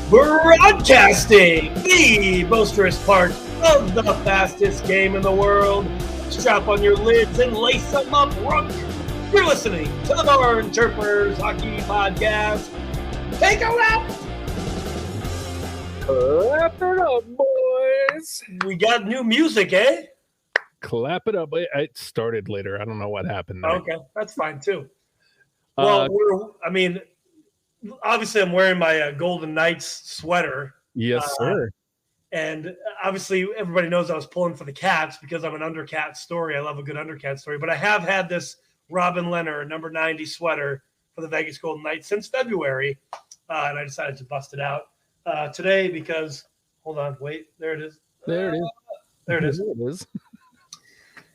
Broadcasting the boisterous part of the fastest game in the world. Strap on your lids and lace them up, Rook. You're listening to the BarnChirpers Hockey Podcast. Take a lap. Clap it up, boys. We got new music, eh? Clap it up. It started later. I don't know what happened there. Okay, that's fine too. Well, obviously I'm wearing my Golden Knights sweater. Yes, sir. And obviously everybody knows I was pulling for the Cats because I'm an Undercat story. I love a good Undercat story. But I have had this Robin Leonard number 90 sweater for the Vegas Golden Knights since February. And I decided to bust it out today because, hold on, wait, there it is. There it is. There it is. There it is.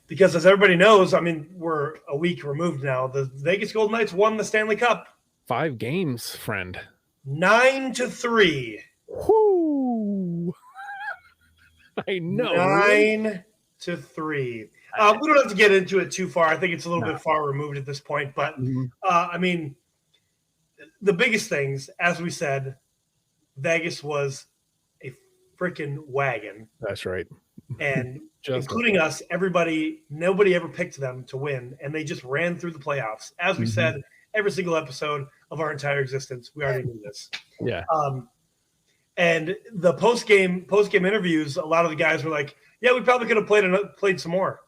Because as everybody knows, I mean, we're a week removed now. The Vegas Golden Knights won the Stanley Cup. 5 games, friend. 9-3. Whoo! I know. 9-3. We don't have to get into it too far. I think it's a little bit far removed at this point. But, I mean, the biggest things, as we said, Vegas was a freaking wagon. That's right. And including us, nobody ever picked them to win. And they just ran through the playoffs. As we said, every single episode of our entire existence, we already knew this. Yeah. And the post-game interviews, a lot of the guys were like, yeah, we probably could have played some more.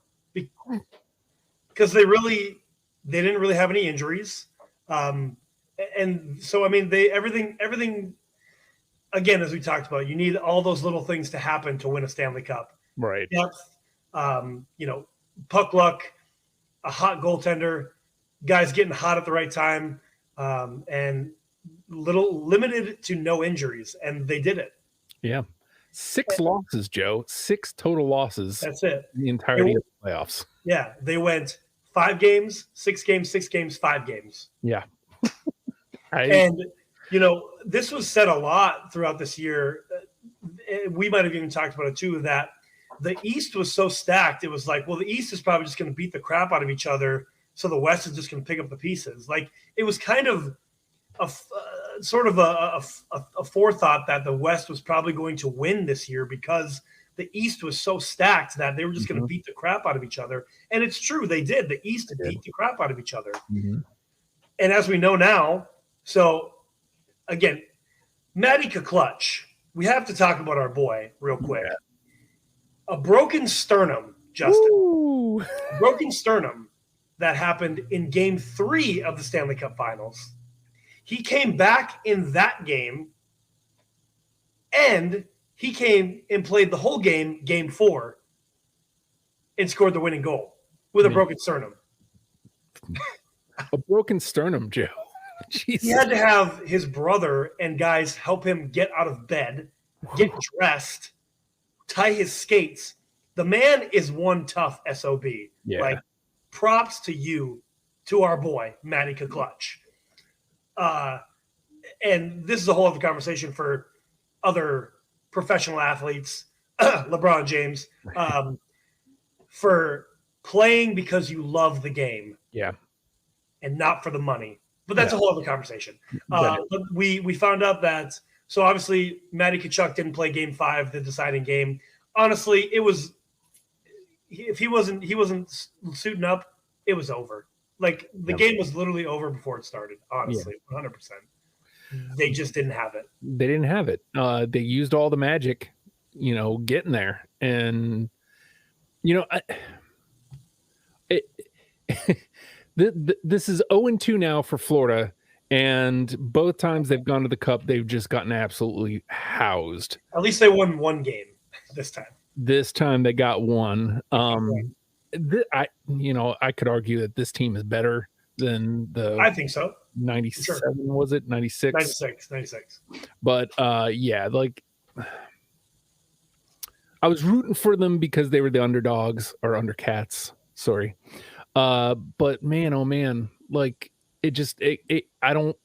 Because they didn't really have any injuries. And so, I mean, everything, again, as we talked about, you need all those little things to happen to win a Stanley Cup. Right. Depth, puck luck, a hot goaltender, guys getting hot at the right time, and limited to no injuries, and they did it. Yeah. 6 losses, Joe. 6 total losses. That's it. The entirety of the playoffs. Yeah. They went 5 games, 6 games, 6 games, 5 games. Yeah. And, this was said a lot throughout this year. We might have even talked about it too, that the East was so stacked. It was like, well, the East is probably just going to beat the crap out of each other. So the West is just going to pick up the pieces. Like, it was kind of a forethought that the West was probably going to win this year because the East was so stacked that they were just going to beat the crap out of each other. And it's true. They did. The East beat the crap out of each other. And as we know now, so again, Matty Clutch, we have to talk about our boy real quick. Yeah. A broken sternum, Justin. Ooh. A broken sternum that happened in Game 3 of the Stanley Cup Finals. He came back in that game, and he came and played the whole game, Game 4, and scored the winning goal with a broken sternum. A broken sternum, Joe. Jesus. He had to have his brother and guys help him get out of bed, get dressed, tie his skates. The man is one tough SOB. Yeah. Like, props to you, to our boy, Matty Clutch. And this is a whole other conversation for other professional athletes, LeBron James, for playing because you love the game. Yeah. And not for the money. But that's a whole other conversation. But we found out that, so obviously Matty Tkachuk didn't play Game 5, the deciding game. Honestly, it was, if he wasn't suiting up, it was over. Like, the game was literally over before it started, honestly, 100%. They just didn't have it. They didn't have it. They used all the magic, getting there. And, this is 0-2 now for Florida, and both times they've gone to the Cup, they've just gotten absolutely housed. At least they won one game this time. This time they got one. I could argue that this team is better than the. I think so. 97 was it? 96. 96. But like, I was rooting for them because they were the underdogs or undercats. Sorry. But man, oh man, like I don't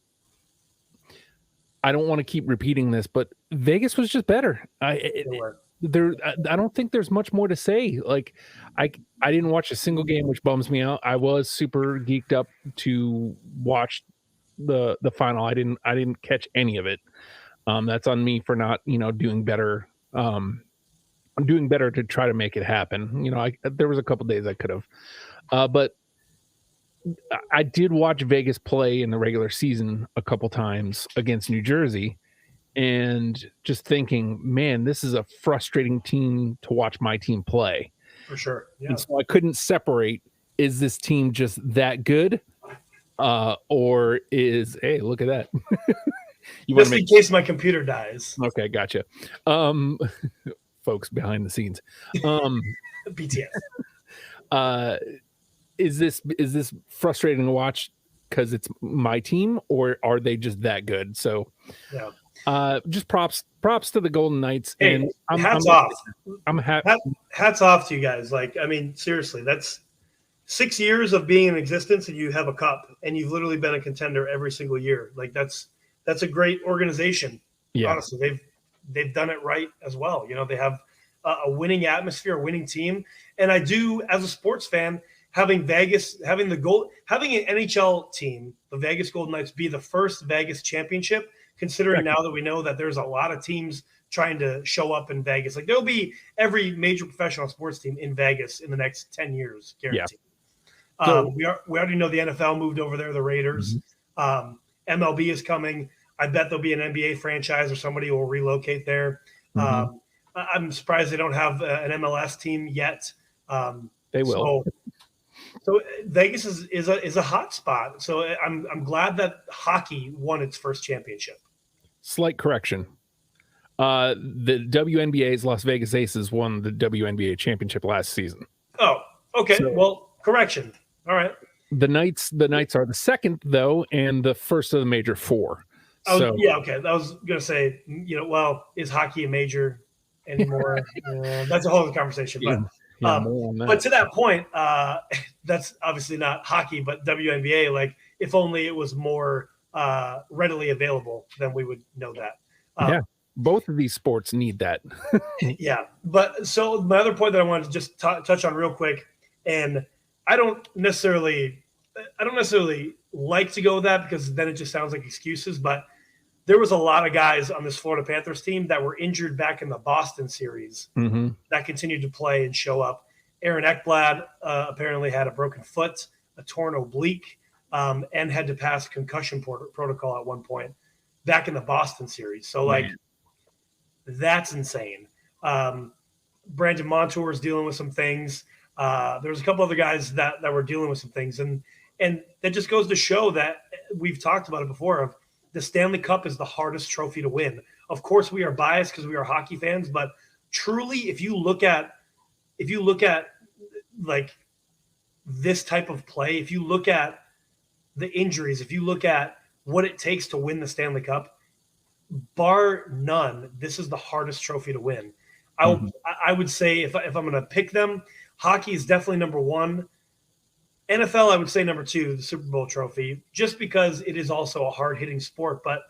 want to keep repeating this, but Vegas was just better. I don't think there's much more to say. Like, I didn't watch a single game, which bums me out. I was super geeked up to watch the final. I didn't catch any of it. That's on me for not, doing better. I'm doing better to try to make it happen. There was a couple days I could have, but I did watch Vegas play in the regular season a couple times against New Jersey, and just thinking, man, this is a frustrating team to watch my team play. For sure. Yeah. And so I couldn't separate, is this team just that good? Or is, hey, look at that. Just in case my computer dies. Okay, gotcha. Folks behind the scenes. BTS. Is this frustrating to watch because it's my team, or are they just that good? So just props to the Golden Knights. Hey, and hats off. I'm happy. Hats off to you guys. Like, I mean, seriously, that's 6 years of being in existence, and you have a cup, and you've literally been a contender every single year. Like, that's a great organization. Yeah. Honestly, they've done it right as well. They have a winning atmosphere, a winning team, and I do, as a sports fan, having Vegas, having an NHL team, the Vegas Golden Knights, be the first Vegas championship, considering now that we know that there's a lot of teams trying to show up in Vegas. Like, there'll be every major professional sports team in Vegas in the next 10 years, guaranteed. Yeah. So, we already know the NFL moved over there, the Raiders. Mm-hmm. MLB is coming. I bet there'll be an NBA franchise or somebody will relocate there. Mm-hmm. I'm surprised they don't have an MLS team yet. They will. So Vegas is a hot spot. So I'm glad that hockey won its first championship. Slight correction. The WNBA's Las Vegas Aces won the WNBA championship last season. Oh, okay. So, well, correction. All right. The Knights are the second, though, and the first of the major four. Oh, yeah, okay. I was going to say, is hockey a major anymore? That's a whole other conversation. But to that point, that's obviously not hockey, but WNBA. Like, if only it was more readily available, then we would know that. Both of these sports need that. Yeah, but so my other point that I wanted to just touch on real quick, and I don't necessarily like to go with that because then it just sounds like excuses, but there was a lot of guys on this Florida Panthers team that were injured back in the Boston series that continued to play and show up. Aaron Ekblad apparently had a broken foot, a torn oblique, and had to pass concussion protocol at one point back in the Boston series. So, that's insane. Brandon Montour is dealing with some things. There's a couple other guys that were dealing with some things. And that just goes to show that we've talked about it before of the Stanley Cup is the hardest trophy to win. Of course, we are biased because we are hockey fans, but truly, if you look at like this type of play, if you look at the injuries, if you look at what it takes to win the Stanley Cup, bar none, this is the hardest trophy to win. I would say if I'm going to pick them, hockey is definitely number one. NFL, I would say number two, the Super Bowl trophy, just because it is also a hard-hitting sport. But,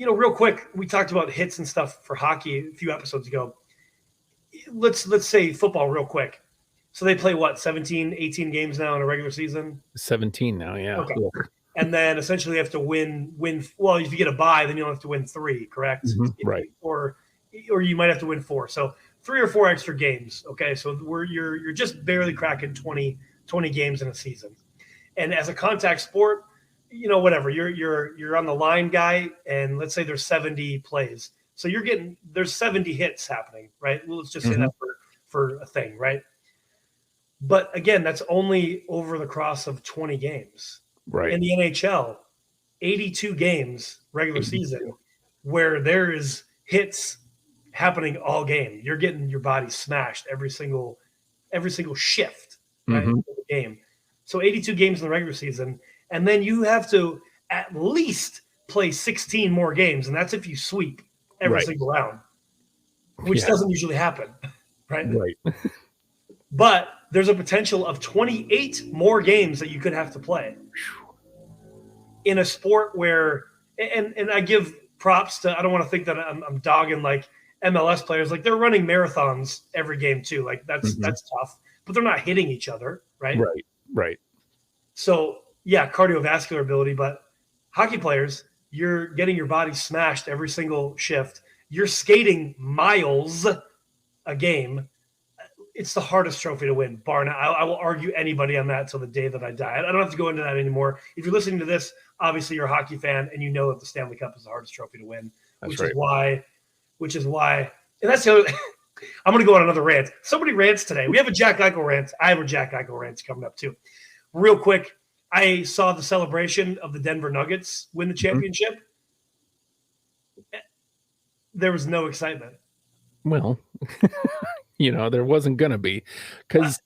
real quick, we talked about hits and stuff for hockey a few episodes ago. Let's say football real quick. So they play, 17, 18 games now in a regular season? 17 now, yeah. Okay. Yeah. And then essentially you have to win. Well, if you get a bye, then you'll have to win 3, correct? Mm-hmm. Right. Or you might have to win 4. So 3 or 4 extra games. Okay, so you're just barely cracking 20 games in a season. And as a contact sport, whatever, you're on the line guy, and let's say there's 70 plays. So there's 70 hits happening, right? Well, let's just say that for a thing, right? But again, that's only over the course of 20 games. Right. In the NHL, 82 games regular season where there is hits happening all game. You're getting your body smashed every single shift. Right, in the game. So 82 games in the regular season, and then you have to at least play 16 more games, and that's if you sweep every single round, which doesn't usually happen, right? Right. But there's a potential of 28 more games that you could have to play in a sport where, and I give props to, I don't want to think that I'm dogging like MLS players, like they're running marathons every game too. Like that's tough. But they're not hitting each other, right? Right. So, yeah, cardiovascular ability, but hockey players, You're getting your body smashed every single shift. You're skating miles a game. It's the hardest trophy to win, bar none. I will argue anybody on that till the day that I die. I don't have to go into that anymore. If you're listening to this, obviously you're a hockey fan and you know that the Stanley Cup is the hardest trophy to win, which is why, and that's the other. I'm going to go on another rant. Somebody rants today. We have a Jack Eichel rant. I have a Jack Eichel rant coming up too. Real quick, I saw the celebration of the Denver Nuggets win the championship. There was no excitement. Well, there wasn't going to be, because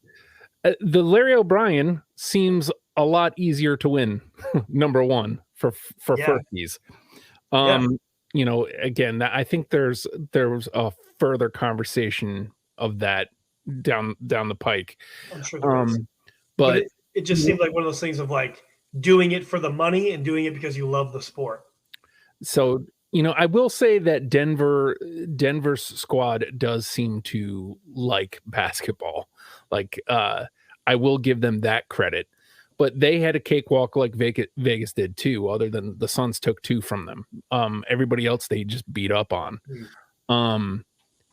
the Larry O'Brien seems a lot easier to win. Number one for Furkies. Again, I think there was a further conversation of that down the pike. I'm sure there is. But it just seemed like one of those things of like doing it for the money and doing it because you love the sport. So, I will say that Denver's squad does seem to like basketball. Like, I will give them that credit. But they had a cakewalk like Vegas did too, other than the Suns took 2 from them. Everybody else they just beat up on.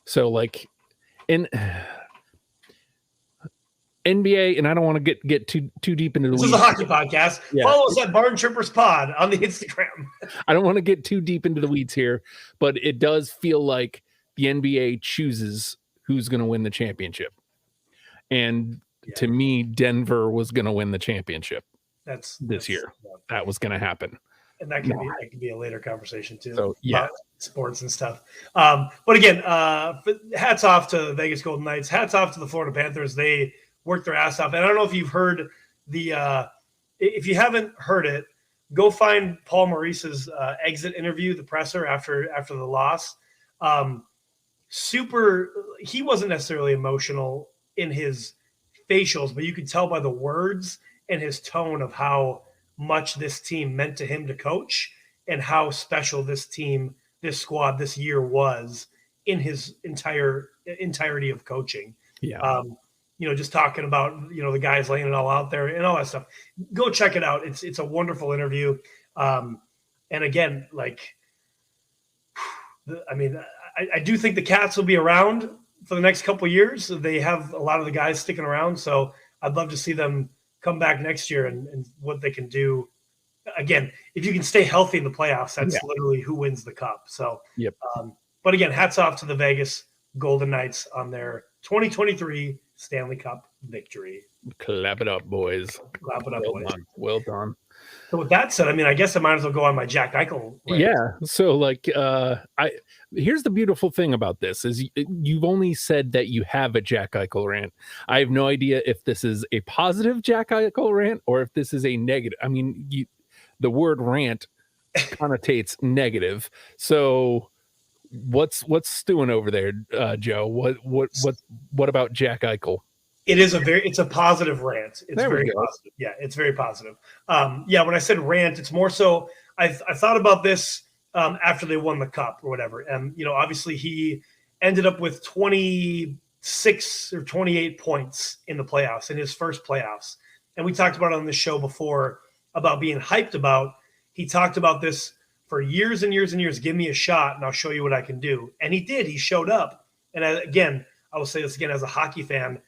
So like in NBA, and I don't want to get too deep into the weeds. This is a hockey podcast. Yeah. Follow us at BarnChirpers Pod on the Instagram. I don't want to get too deep into the weeds here, but it does feel like the NBA chooses who's going to win the championship. And to me, Denver was going to win the championship this year. That was going to happen. And that could be a later conversation too. So, about sports and stuff. But again, hats off to Vegas Golden Knights. Hats off to the Florida Panthers. They worked their ass off. And I don't know if you've heard if you haven't heard it, go find Paul Maurice's exit interview, the presser after the loss. He wasn't necessarily emotional in his facials, but you could tell by the words and his tone of how much this team meant to him to coach and how special this team, this squad, this year was in his entirety of coaching. Yeah. Just talking about, the guys laying it all out there and all that stuff. Go check it out. It's a wonderful interview. And again, I do think the Cats will be around for the next couple of years. They have a lot of the guys sticking around. So I'd love to see them come back next year and what they can do. Again, if you can stay healthy in the playoffs, that's literally who wins the cup. So, but again, hats off to the Vegas Golden Knights on their 2023 Stanley Cup victory. Clap it up, boys. Clap it up, boys. Well done. So with that said, I guess I might as well go on my Jack Eichel rant. Yeah. So here's the beautiful thing about this is you've only said that you have a Jack Eichel rant. I have no idea if this is a positive Jack Eichel rant or if this is a negative. I mean, the word rant connotates negative. So what's stewing over there, Joe? What about Jack Eichel? It's a positive rant. It's very positive. Yeah, it's very positive. When I said rant, it's more so I thought about this after they won the cup or whatever. And obviously he ended up with 26 or 28 points in the playoffs, in his first playoffs. And we talked about it on this show before about being hyped about. He talked about this for years and years and years. Give me a shot and I'll show you what I can do. And he did. He showed up. And again, I will say this again as a hockey fan,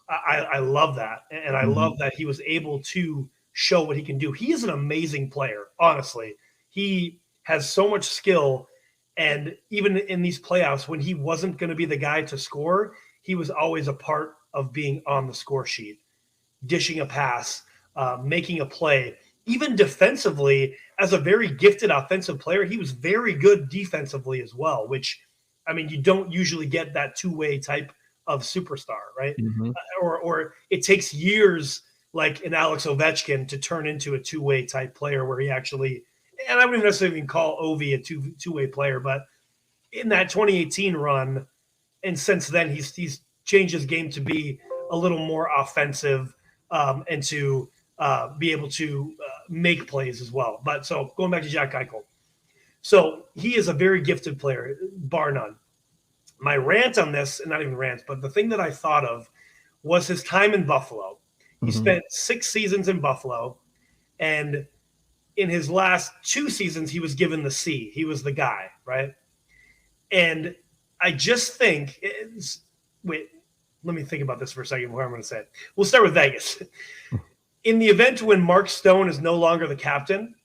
I love that. And I love that he was able to show what he can do. He is an amazing player, honestly. He has so much skill. And even in these playoffs, when he wasn't going to be the guy to score, he was always a part of being on the score sheet, dishing a pass, making a play. Even defensively, as a very gifted offensive player, he was very good defensively as well, which, you don't usually get that two-way type of superstar, right? Or it takes years, like an Alex Ovechkin, to turn into a two-way type player where he actually, and I wouldn't necessarily even call Ovi a two-way player, but in that 2018 run, and since then he's changed his game to be a little more offensive and to be able to make plays as well. But so going back to Jack Eichel. So he is a very gifted player, bar none. My rant on this, and not even rant, but the thing that I thought of was his time in Buffalo. He spent 6 seasons in Buffalo, and in his last 2 seasons, he was given the C. He was the guy, right? And I just think wait, let me think about this for a second before I'm going to say it. We'll start with Vegas. In the event when Mark Stone is no longer the captain,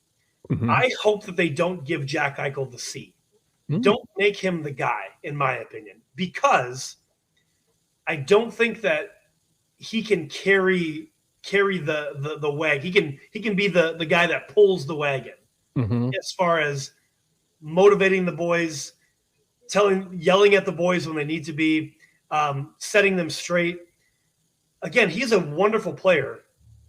I hope that they don't give Jack Eichel the C. Don't make him the guy, in my opinion, because I don't think that he can carry the wagon. He can be the guy that pulls the wagon as far as motivating the boys, yelling at the boys when they need to be, setting them straight. Again, he's a wonderful player,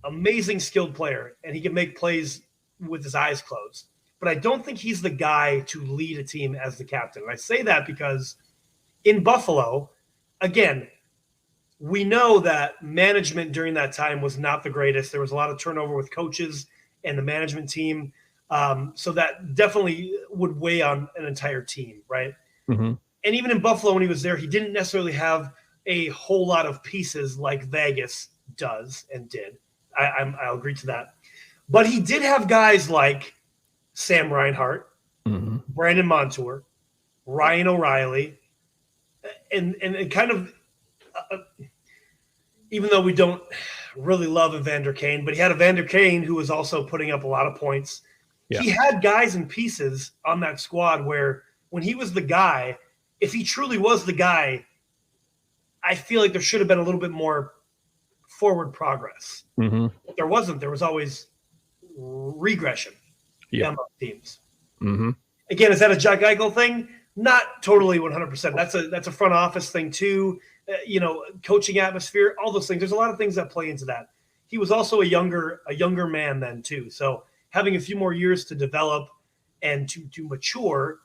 amazing skilled player, and he can make plays with his eyes closed. But I don't think he's the guy to lead a team as the captain. And I say that because in Buffalo, again, we know that management during that time was not the greatest. There was a lot of turnover with coaches and the management team. So that definitely would weigh on an entire team, right? And even in Buffalo, when he was there, he didn't necessarily have a whole lot of pieces like Vegas does and did. I'll agree to that. But he did have guys like Sam Reinhart, Brandon Montour, Ryan O'Reilly, and kind of even though we don't really love Evander Kane, but he had Evander Kane who was also putting up a lot of points. Yeah. He had guys and pieces on that squad where when he was the guy, if he truly was the guy, I feel like there should have been a little bit more forward progress. But there wasn't. There was always regression on teams. Again, is that a Jack Eichel thing? Not totally 100%. That's a front office thing too. Coaching atmosphere, all those things. There's a lot of things that play into that. He was also a younger man then too. So having a few more years to develop and to mature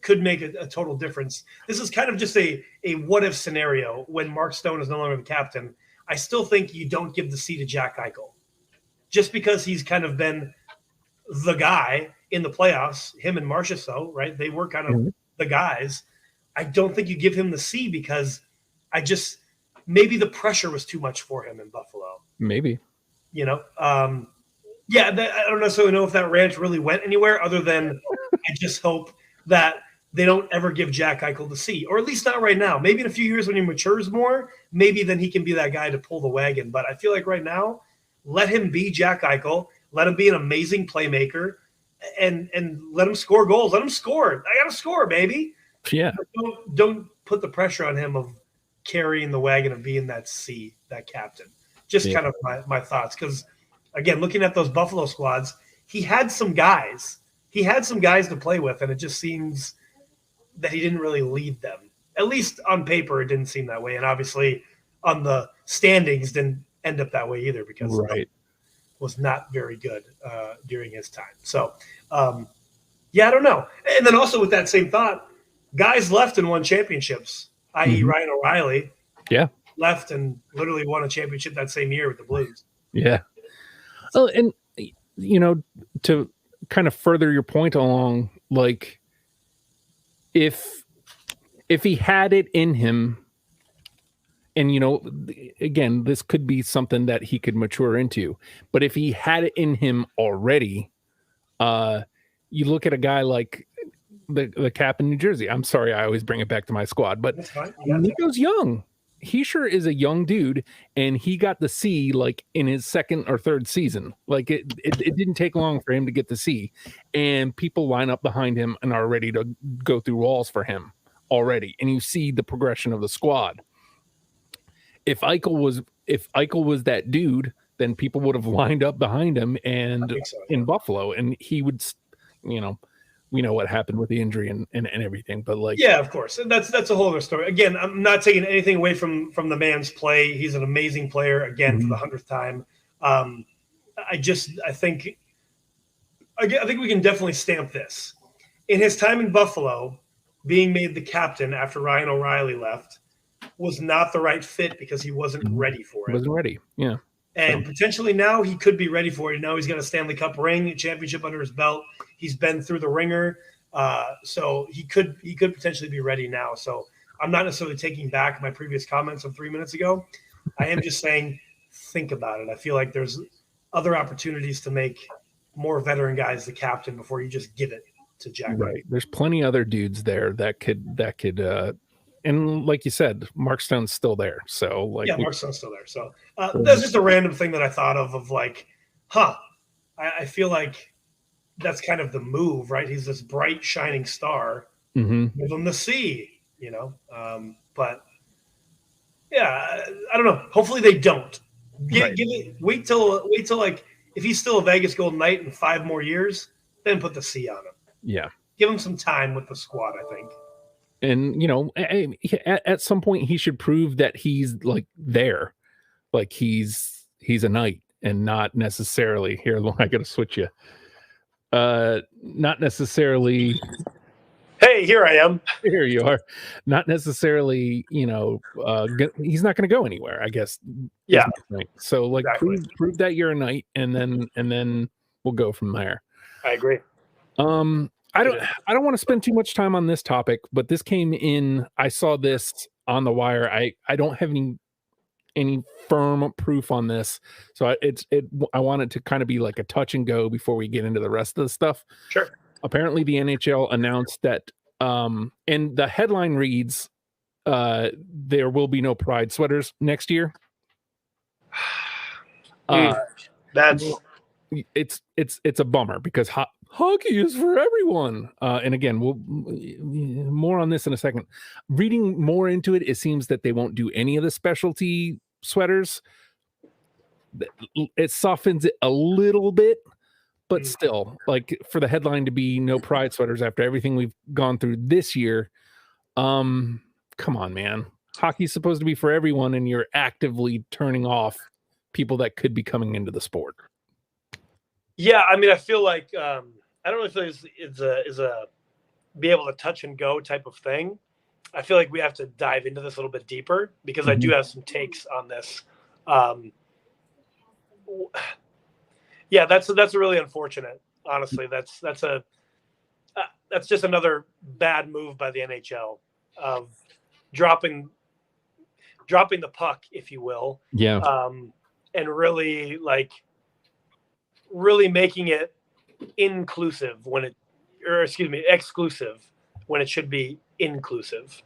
could make a total difference. This is kind of just a what if scenario when Mark Stone is no longer the captain. I still think you don't give the C to Jack Eichel just because he's kind of been the guy in the playoffs, him and Marchessault, right? They were kind of the guys. I don't think you give him the C because maybe the pressure was too much for him in Buffalo. Maybe. I don't necessarily know if that rant really went anywhere other than I just hope that they don't ever give Jack Eichel the C, or at least not right now. Maybe in a few years when he matures more, maybe then he can be that guy to pull the wagon. But I feel like right now, let him be Jack Eichel. Let him be an amazing playmaker and let him score goals. Let him score. I got to score, baby. Yeah. Don't put the pressure on him of carrying the wagon of being that C, that captain. Just kind of my thoughts. Because, again, looking at those Buffalo squads, he had some guys. He had some guys to play with, and it just seems that he didn't really lead them. At least on paper, it didn't seem that way. And obviously on the standings didn't end up that way either because was not very good during his time. So, I don't know. And then also with that same thought, guys left and won championships, i.e. Ryan O'Reilly left and literally won a championship that same year with the Blues. Yeah. Well, and, to kind of further your point along, like, if he had it in him, and again, this could be something that he could mature into, but if he had it in him already, you look at a guy like the cap in New Jersey. I'm sorry, I always bring it back to my squad, but Nico's young. He sure is a young dude, and he got the C like in his second or third season. Like it didn't take long for him to get the C, and people line up behind him and are ready to go through walls for him already. And you see the progression of the squad. If Eichel was that dude, then people would have lined up behind him and in Buffalo, and he would, we know what happened with the injury and everything, but of course. And that's a whole other story. Again, I'm not taking anything away from the man's play. He's an amazing player again for the 100th time. I think we can definitely stamp this. In his time in Buffalo, being made the captain after Ryan O'Reilly left was not the right fit because he wasn't ready for it. Wasn't ready. Yeah. And potentially now he could be ready for it. Now he's got a Stanley Cup ring, a championship under his belt. He's been through the ringer. So he could potentially be ready now. So I'm not necessarily taking back my previous comments of 3 minutes ago. I am just saying, think about it. I feel like there's other opportunities to make more veteran guys the captain before you just give it to Jack. Right. There's plenty other dudes there that could and like you said, Mark Stone's still there. So like, Mark Stone's still there. So that's just a random thing that I thought of like, I feel like that's kind of the move, right? He's this bright shining star. Mm-hmm. Give him the C, but yeah, I don't know. Hopefully they don't. Wait till like if he's still a Vegas Golden Knight in 5 more years, then put the C on him. Yeah. Give him some time with the squad, I think. And at some point he should prove that he's like there, like he's a Knight and not necessarily here. I got to switch you. Not necessarily. Hey, here I am. Here you are. Not necessarily, he's not going to go anywhere, I guess. Yeah. So like prove that you're a Knight, and then we'll go from there. I agree. I don't want to spend too much time on this topic, but this came in. I saw this on the wire. I don't have any firm proof on this, so I want it to kind of be like a touch and go before we get into the rest of the stuff. Sure. Apparently, the NHL announced that, and the headline reads, "There will be no Pride sweaters next year." It's a bummer because hockey is for everyone. And again, we'll more on this in a second. Reading more into it, it seems that they won't do any of the specialty sweaters. It softens it a little bit, but still, like for the headline to be no Pride sweaters after everything we've gone through this year, come on, man. Hockey's supposed to be for everyone, and you're actively turning off people that could be coming into the sport. Yeah, I mean, I feel like I don't know if it's a be able to touch and go type of thing. I feel like we have to dive into this a little bit deeper because I do have some takes on this. Yeah, that's really unfortunate. Honestly, that's just another bad move by the NHL of dropping the puck, if you will. Yeah. And really making it exclusive when it should be inclusive.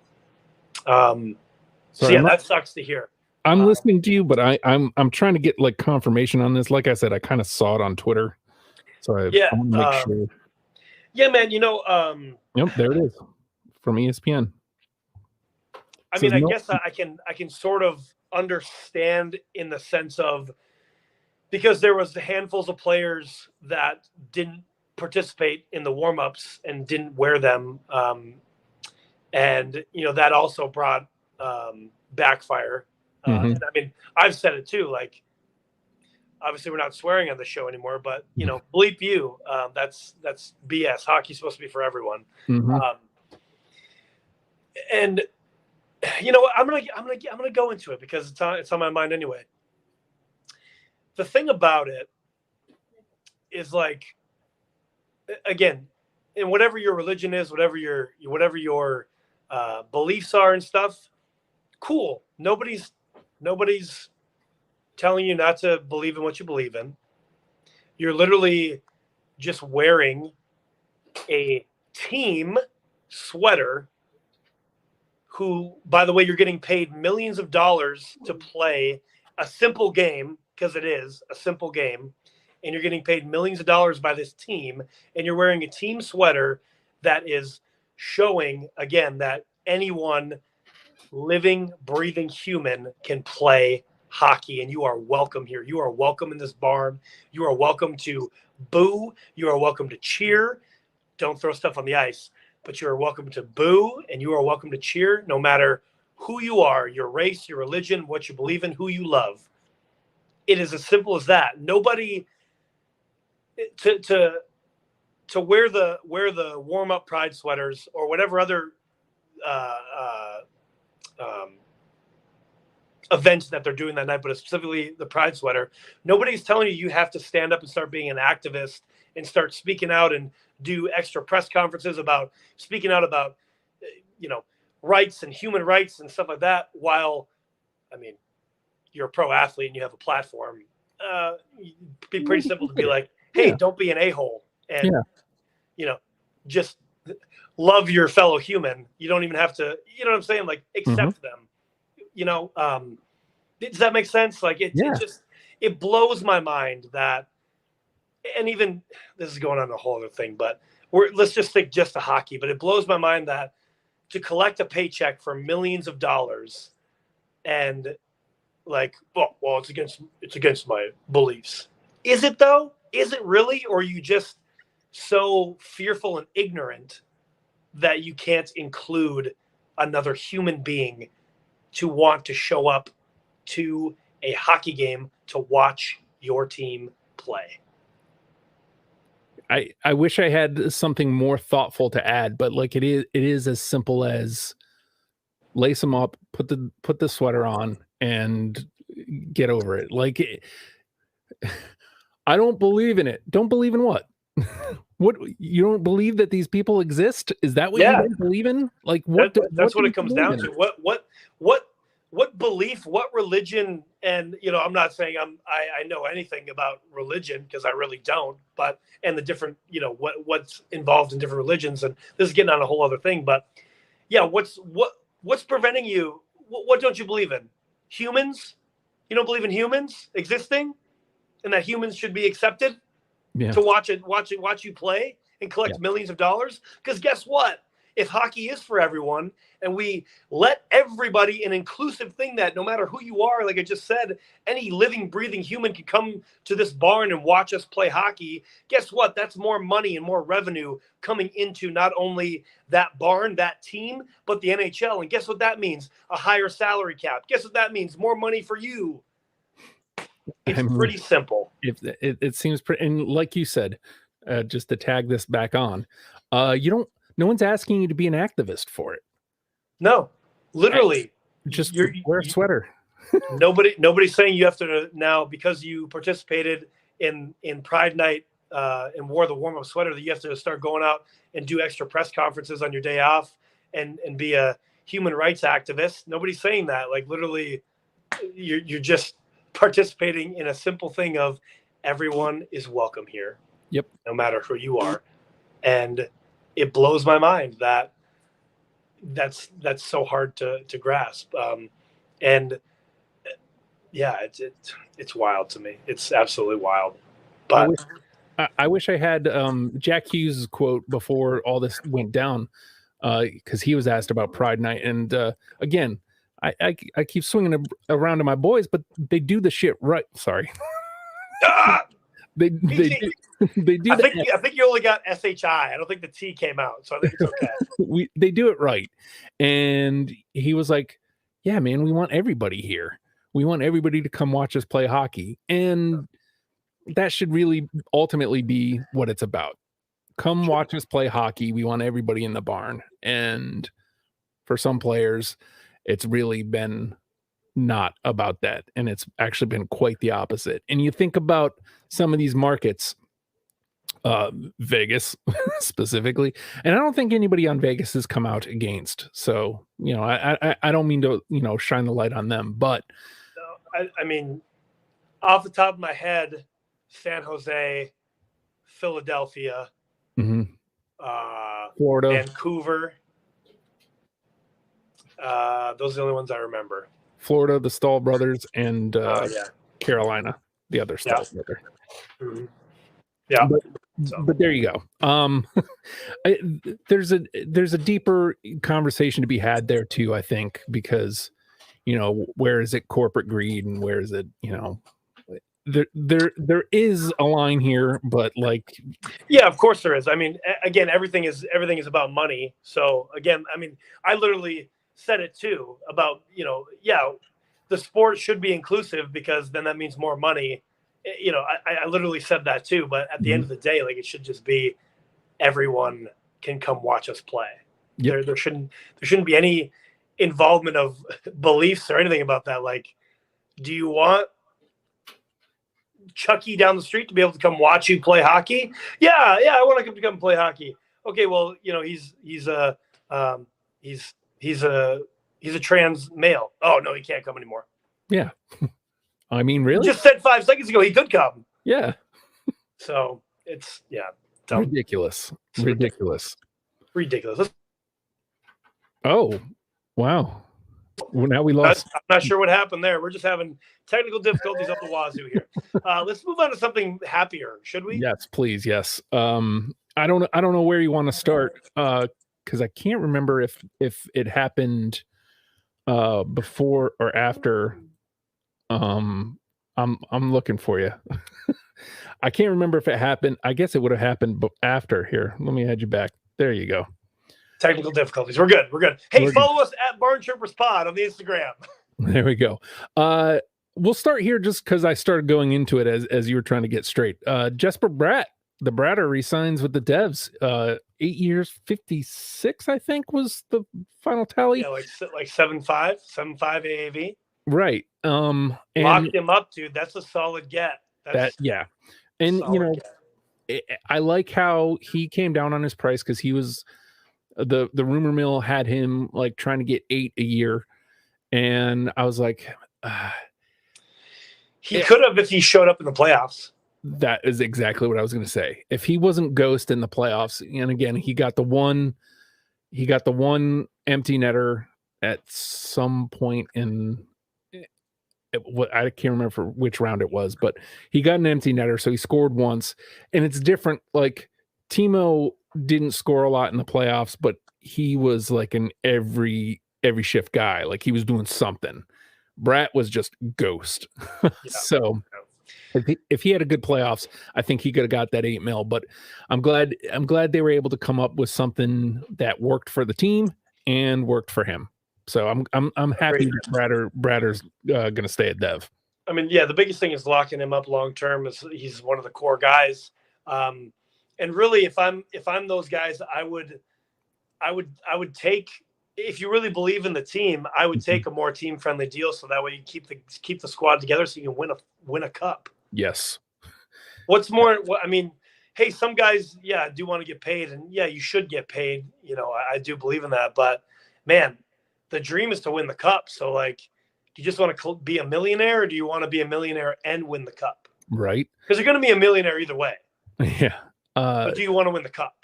That sucks to hear. I'm listening to you, but I'm trying to get like confirmation on this. Like I said, I kind of saw it on Twitter, so I want to make sure. Yeah, man. Yep, there it is from ESPN. I mean, I guess I can sort of understand in the sense of because there was the handfuls of players that didn't participate in the warm-ups and didn't wear them, and that also brought backfire. And I mean, I've said it too. Like, obviously, we're not swearing on the show anymore, but bleep you. That's BS. Hockey's supposed to be for everyone. And I'm gonna go into it because it's on my mind anyway. The thing about it is, like, again, in whatever your religion is, whatever your beliefs are and stuff, cool. Nobody's telling you not to believe in what you believe in. You're literally just wearing a team sweater who, by the way, you're getting paid millions of dollars to play a simple game, because it is a simple game, and you're getting paid millions of dollars by this team, and you're wearing a team sweater that is showing, again, that anyone living, breathing human can play hockey, and you are welcome here. You are welcome in this barn. You are welcome to boo. You are welcome to cheer. Don't throw stuff on the ice, but you are welcome to boo, and you are welcome to cheer no matter who you are, your race, your religion, what you believe in, who you love. It is as simple as that. Nobody to wear the warm-up Pride sweaters or whatever other events that they're doing that night, but specifically the Pride sweater. Nobody's telling you have to stand up and start being an activist and start speaking out and do extra press conferences about speaking out about rights and human rights and stuff like that. While, I mean, you're a pro athlete and you have a platform, it'd be pretty simple to be like, hey, don't be an a-hole and Yeah. Just love your fellow human. You don't even have to, you know what I'm saying? Like accept them. Does that make sense? Like it blows my mind that, and even this is going on a whole other thing, but let's just think just to hockey, but it blows my mind that to collect a paycheck for millions of dollars and like, well, it's against my beliefs. Is it though? Is it really? Or are you just so fearful and ignorant that you can't include another human being to want to show up to a hockey game to watch your team play? I wish I had something more thoughtful to add, but like it is as simple as lace them up, put the sweater on, and get over it. Like I don't believe in it. Don't believe in what? What, you don't believe that these people exist? Is that what you don't believe in? Like that's what it comes down to. What belief, what religion, and I'm not saying I know anything about religion because I really don't, but and the different, what's involved in different religions, and this is getting on a whole other thing, but yeah, what's preventing you? What don't you believe in? Humans? You don't believe in humans existing, and that humans should be accepted to watch you play and collect millions of dollars? Because guess what? If hockey is for everyone and we let everybody, an inclusive thing that no matter who you are, like I just said, any living, breathing human can come to this barn and watch us play hockey. Guess what? That's more money and more revenue coming into not only that barn, that team, but the NHL. And guess what that means? A higher salary cap. Guess what that means? More money for you. It's pretty simple. It seems pretty, and like you said, just to tag this back on, no one's asking you to be an activist for it. No, literally. Just wear a sweater. Nobody's saying you have to now, because you participated in Pride Night and wore the warm-up sweater, that you have to start going out and do extra press conferences on your day off and be a human rights activist. Nobody's saying that. Like literally, you're just participating in a simple thing of everyone is welcome here. Yep. No matter who you are. And it blows my mind that that's so hard to grasp. And yeah, it's wild to me. It's absolutely wild. But I wish I had Jack Hughes' quote before all this went down, because he was asked about Pride Night. And again, I keep swinging around to my boys, but they do the shit right. Sorry. They do. I think you only got SHI. I don't think the T came out, so I think it's okay. They do it right. And he was like, yeah, man, we want everybody here. We want everybody to come watch us play hockey. And that should really ultimately be what it's about. Come watch us play hockey. We want everybody in the barn. And for some players, it's really been not about that. And it's actually been quite the opposite. And you think about some of these markets, Vegas specifically, and I don't think anybody on Vegas has come out against. So, I don't mean to, shine the light on them, but I mean, off the top of my head, San Jose, Philadelphia, Florida, Vancouver. Those are the only ones I remember. Florida, the Stahl brothers, and Carolina, the other Stahl brother. Mm-hmm. Yeah, but there you go. There's a deeper conversation to be had there too, I think, because where is it corporate greed and where is it there is a line here, but like, yeah, of course there is. I mean, again, everything is about money. So again, I mean, I literally said it too about, the sport should be inclusive because then that means more money. I literally said that too, but at the end of the day, like it should just be everyone can come watch us play. Yep. There shouldn't be any involvement of beliefs or anything about that. Like, do you want Chucky down the street to be able to come watch you play hockey? Yeah, I want to come play hockey. Okay, well, he's a trans male. Oh no, he can't come anymore. Yeah. I mean, really? You just said 5 seconds ago he could come. Yeah. So it's dumb. Ridiculous. It's ridiculous. Oh, wow. Well, now we lost. I'm not sure what happened there. We're just having technical difficulties up the wazoo here. Let's move on to something happier, should we? Yes, please. Yes. I don't know where you want to start, because I can't remember if it happened before or after. I'm looking for you. I can't remember if it happened. I guess it would have happened after. Here, let me add you back. There you go. Technical difficulties. We're good. Hey, follow us at BarnChirpers Pod on the Instagram. There we go. We'll start here just because I started going into it as you were trying to get straight. Jesper Bratt, the Bratter resigns with the Devs. 8 years, 56, I think was the final tally. Yeah, like 7.5 AAV. Right. And locked him up, dude. That's a solid get. Yeah. And I like how he came down on his price because he was the rumor mill had him like trying to get 8 a year, and I was like, he could have if he showed up in the playoffs. That is exactly what I was going to say. If he wasn't ghost in the playoffs, and again, he got the one empty netter at some point in. I can't remember which round it was, but he got an empty netter, so he scored once. And it's different. Like Timo didn't score a lot in the playoffs, but he was like an every shift guy. Like he was doing something. Bratt was just ghost. So if he had a good playoffs, I think he could have got that 8 mil. But I'm glad they were able to come up with something that worked for the team and worked for him. So I'm happy that Bratter's going to stay at Dev. I mean, the biggest thing is locking him up long term. He's one of the core guys, and really, if I'm those guys, I would take, if you really believe in the team, I would take a more team friendly deal so that way you keep the squad together so you can win a cup. Yes. What's more? I mean, hey, some guys, do want to get paid, and you should get paid. I do believe in that, but man. The dream is to win the cup. So, like, do you just want to be a millionaire, or do you want to be a millionaire and win the cup? Right. Because you're going to be a millionaire either way. Yeah. But do you want to win the cup?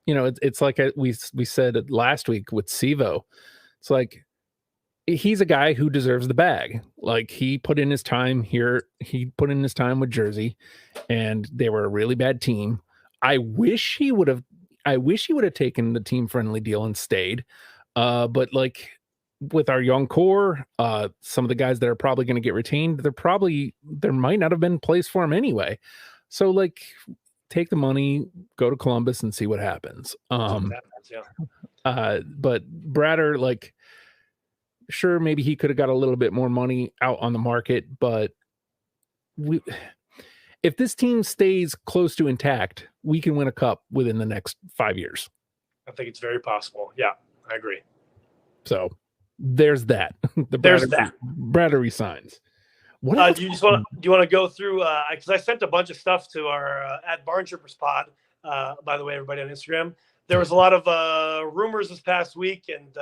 It's like we said last week with Sivo. It's like he's a guy who deserves the bag. Like he put in his time here. He put in his time with Jersey, and they were a really bad team. I wish he would have taken the team friendly deal and stayed. But like. With our young core, some of the guys that are probably going to get retained, there might not have been place for him anyway. So like take the money, go to Columbus and see what happens. But Bratter, like, sure, maybe he could have got a little bit more money out on the market, but if this team stays close to intact, we can win a cup within the next 5 years. I think it's very possible. Yeah, I agree. So there's that. Bratter resigns. Do you want to go through? Because I sent a bunch of stuff to our at BarnChirpers Pod. By the way, everybody on Instagram, there was a lot of rumors this past week and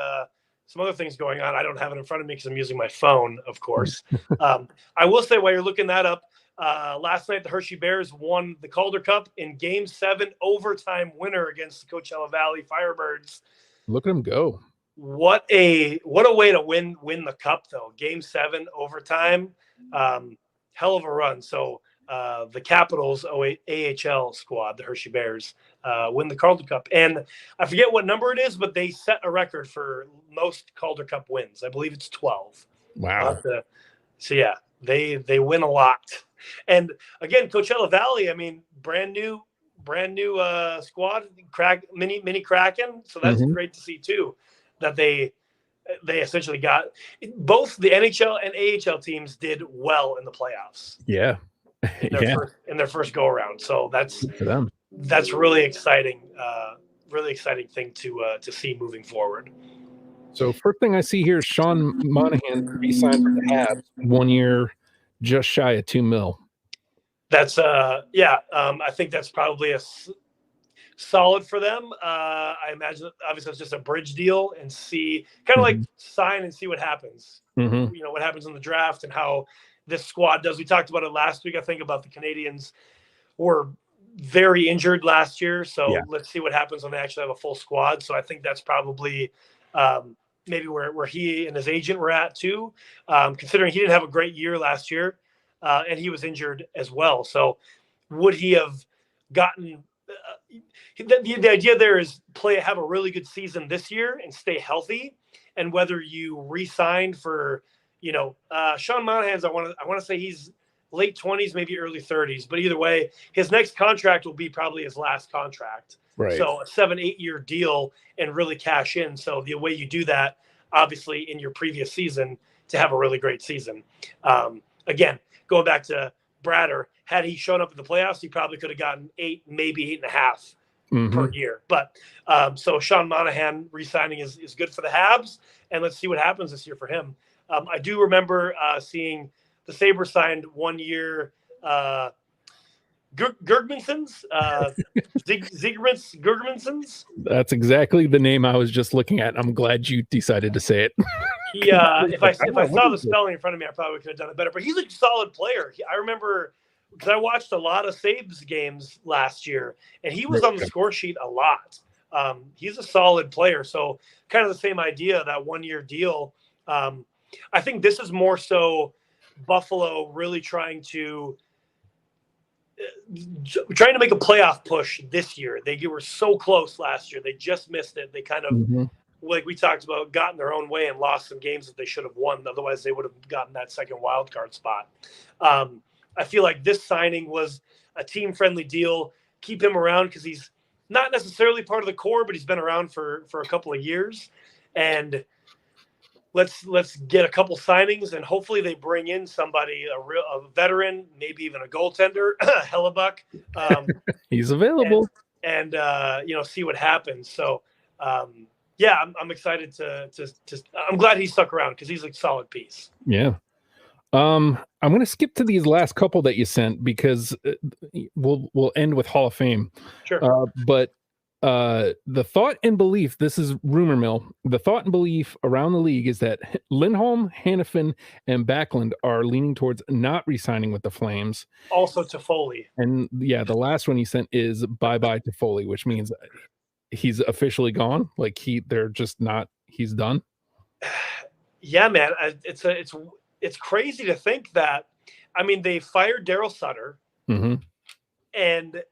some other things going on. I don't have it in front of me because I'm using my phone, of course. I will say while you're looking that up, last night the Hershey Bears won the Calder Cup in Game 7 overtime winner against the Coachella Valley Firebirds. Look at them go. What a way to win the cup though. Game 7 overtime, hell of a run. So the Capitals AHL squad, the Hershey Bears, win the Calder Cup, and I forget what number it is, but they set a record for most Calder Cup wins. I believe it's 12. Wow. So yeah, they win a lot. And again, Coachella Valley, I mean, brand new squad, mini Kraken. So that's great to see too. That they essentially got both the NHL and AHL teams did well in the playoffs. Yeah. In their first go around. So that's for them. That's really exciting. Really exciting thing to see moving forward. So first thing I see here is Sean Monahan re-signed with the Habs 1 year, just shy of $2 million. That's I think that's probably a solid for them. I imagine obviously it's just a bridge deal and see kind of like sign and see what happens. What happens in the draft and how this squad does. We talked about it last week, I think, about the Canadians were very injured last year. So Yeah. let's see what happens when they actually have a full squad. So I think that's probably maybe where he and his agent were at too, considering he didn't have a great year last year and he was injured as well. So would he have gotten the idea there is have a really good season this year and stay healthy, and whether you re-signed for, Sean Monahan's, I want to say he's late 20s, maybe early 30s, but either way, his next contract will be probably his last contract. Right. So a 7-8 year deal and really cash in. So the way you do that, obviously in your previous season, to have a really great season. Again, going back to Bratter, had he shown up in the playoffs, he probably could have gotten 8, maybe 8.5 per year. But so Sean Monahan re-signing is good for the Habs, and let's see what happens this year for him. I do remember seeing the Sabres signed 1 year Gergmansons, Gergmansons. That's exactly the name I was just looking at. I'm glad you decided to say it. If I saw the spelling in front of me, I probably could have done it better. But he's a solid player. I remember because I watched a lot of Sabres games last year, and he was on the score sheet a lot. He's a solid player. So kind of the same idea, that 1 year deal. I think this is more so Buffalo really trying to make a playoff push this year. They were so close last year. They just missed it. They kind of, like we talked about, got in their own way and lost some games that they should have won. Otherwise, they would have gotten that second wild card spot. I feel like this signing was a team-friendly deal. Keep him around because he's not necessarily part of the core, but he's been around for a couple of years. And let's get a couple signings, and hopefully they bring in somebody, a veteran, maybe even a goaltender, Hellebuck. He's available, and see what happens. So I'm excited to I'm glad he stuck around because he's a solid piece. Yeah. I'm going to skip to these last couple that you sent because we'll end with Hall of Fame. Sure. But the thought and belief, this is rumor mill, the thought and belief around the league is that Lindholm, Hannafin, and Backlund are leaning towards not re-signing with the Flames. Also Toffoli. And the last one he sent is bye-bye Toffoli, which means he's officially gone. Like they're just not, he's done. Yeah, man. It's crazy to think that, they fired Daryl Sutter, and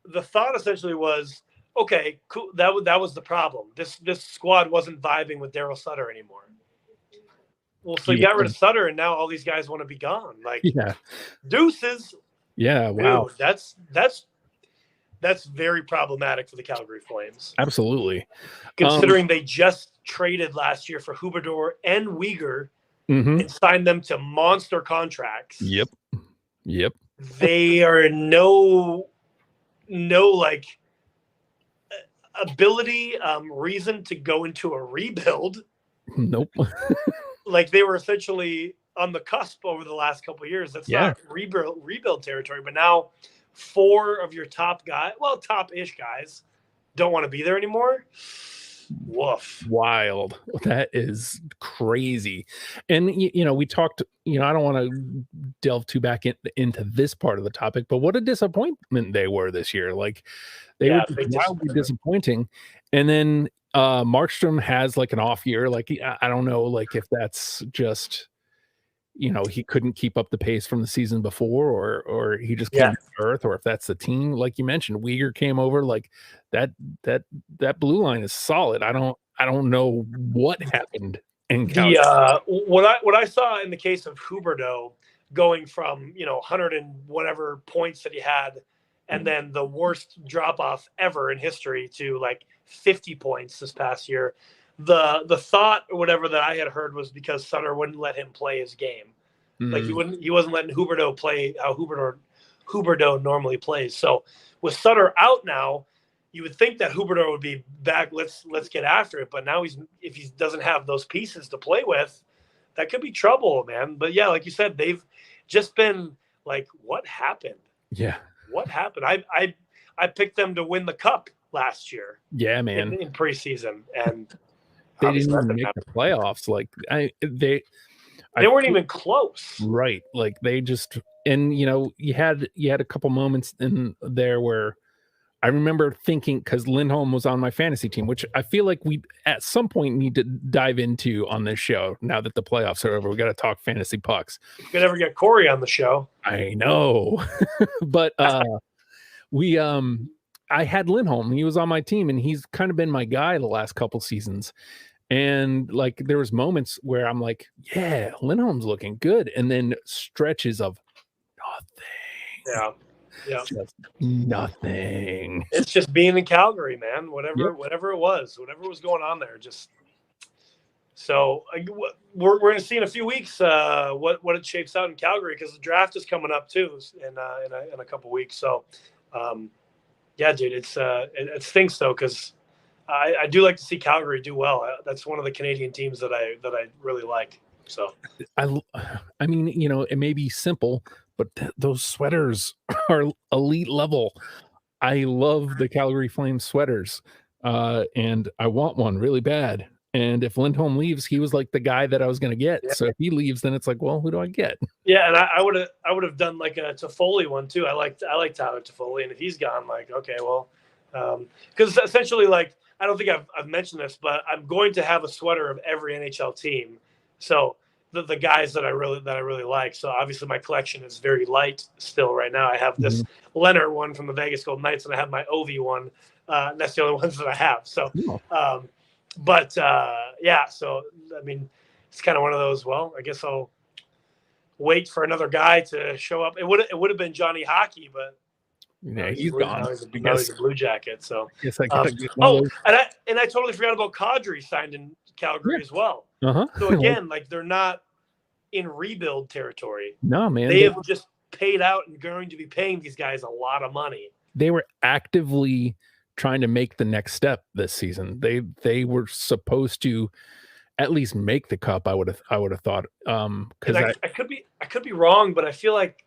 the thought essentially was, okay, cool. That was the problem. This squad wasn't vibing with Daryl Sutter anymore. Well, so you got rid of Sutter, and now all these guys want to be gone. Like, deuces. Yeah, wow. Dude, that's very problematic for the Calgary Flames. Absolutely. Considering they just traded last year for Huberdeau and Weegar and signed them to monster contracts. Yep. They are no like ability, reason to go into a rebuild. Nope. Like they were essentially on the cusp over the last couple of years. That's not rebuild territory. But now 4 of your top-ish guys don't want to be there anymore. Woof. Wild. That is crazy. And we talked, I don't want to delve too back into this part of the topic, but what a disappointment they were this year. Like they were wildly disappointing. And then Markstrom has like an off year. Like I don't know, like if that's just he couldn't keep up the pace from the season before, or he just came to earth, or if that's the team, like you mentioned, Weegar came over. Like that blue line is solid. I don't know what happened in Calgary. What I saw in the case of Huberdeau going from 100 and whatever points that he had, and then the worst drop off ever in history to like 50 points this past year. The thought or whatever that I had heard was because Sutter wouldn't let him play his game. Like he wasn't letting Huberdeau play how Huberdeau normally plays. So with Sutter out now, you would think that Huberdeau would be back. Let's get after it. But now if he doesn't have those pieces to play with, that could be trouble, man. But yeah, like you said, they've just been like, what happened? Yeah. What happened? I picked them to win the cup last year. Yeah, man. In preseason, and they didn't even make the playoffs. Like they weren't even close. Right. Like they just And you had a couple moments in there where I remember thinking, because Lindholm was on my fantasy team, which I feel like we at some point need to dive into on this show. Now that the playoffs are over, we got to talk fantasy pucks. You could ever get Corey on the show. I know, but I had Lindholm. He was on my team, and he's kind of been my guy the last couple seasons. And like there was moments where I'm like, yeah, Lindholm's looking good, and then stretches of nothing. Yeah. Just nothing. It's just being in Calgary, man. Whatever it was going on there. Just so we're going to see in a few weeks what it shapes out in Calgary, because the draft is coming up too in a couple weeks. So yeah, dude, it stinks though, because I do like to see Calgary do well. That's one of the Canadian teams that I really like. So I mean, it may be simple, but those sweaters are elite level. I love the Calgary Flames sweaters, and I want one really bad. And if Lindholm leaves, he was like the guy that I was going to get. Yeah. So if he leaves, then it's like, well, who do I get? Yeah, and I would have done like a Toffoli one too. I like Tyler Toffoli, and if he's gone, like, okay, well, because essentially, like, I don't think I've mentioned this, but I'm going to have a sweater of every NHL team. So the guys that I really like. So obviously my collection is very light still right now. I have this Leonard one from the Vegas Golden Knights, and I have my Ovi one. That's the only ones that I have. So, yeah. So I mean, it's kind of one of those. Well, I guess I'll wait for another guy to show up. It would have been Johnny Hockey, but yeah, he's gone. Now he's a Blue Jacket. So yes, I and I totally forgot about Kadri signed in Calgary as well. So again, like, they're not in rebuild territory. No, man. They have just paid out and going to be paying these guys a lot of money. They were actively trying to make the next step this season. They were supposed to at least make the cup. I would have thought. Because I could be wrong, but I feel like,